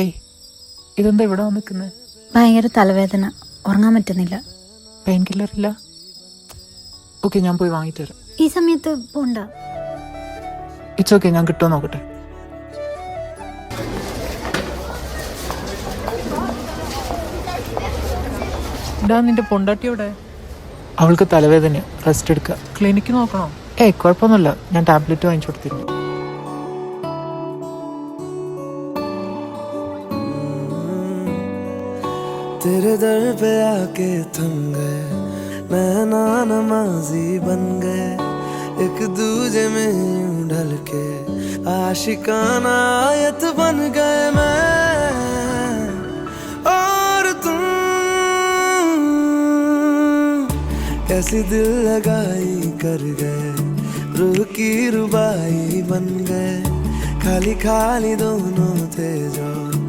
ഏയ് ഇതെന്താ ഇവിടെ വന്നിക്കുന്നത്? ഭയങ്കര തലവേദന, ഉറങ്ങാൻ പറ്റുന്നില്ല. പെയിൻ കില്ലർ ഇല്ല? ഓക്കെ, ഞാൻ പോയി വാങ്ങിട്ട് വരാം. ഈ സമയത്ത് പോണ്ട. ഇറ്റ്സ് ഓക്കെ, ഞാൻ കിട്ടുമോ നോക്കട്ടെ. ഇടാ, നിന്റെ പൊണ്ടാട്ടിയോടെ? അവൾക്ക് തലവേദന, റെസ്റ്റ് എടുക്കുക. ക്ലിനിക്ക് നോക്കണോ? ഏയ് കുഴപ്പമൊന്നുമില്ല, ഞാൻ ടാബ്ലറ്റ് വാങ്ങിച്ചു കൊടുത്തിരുന്നു. तेरे दर पे आके थम गए, नैना नमाजी बन गए, एक दूजे में यूं ढल के आशिकाना आयत बन गए मैं और तुम। कैसी दिल लगाई कर गए, रूह की रुबाई बन गए, खाली खाली दोनों थे जो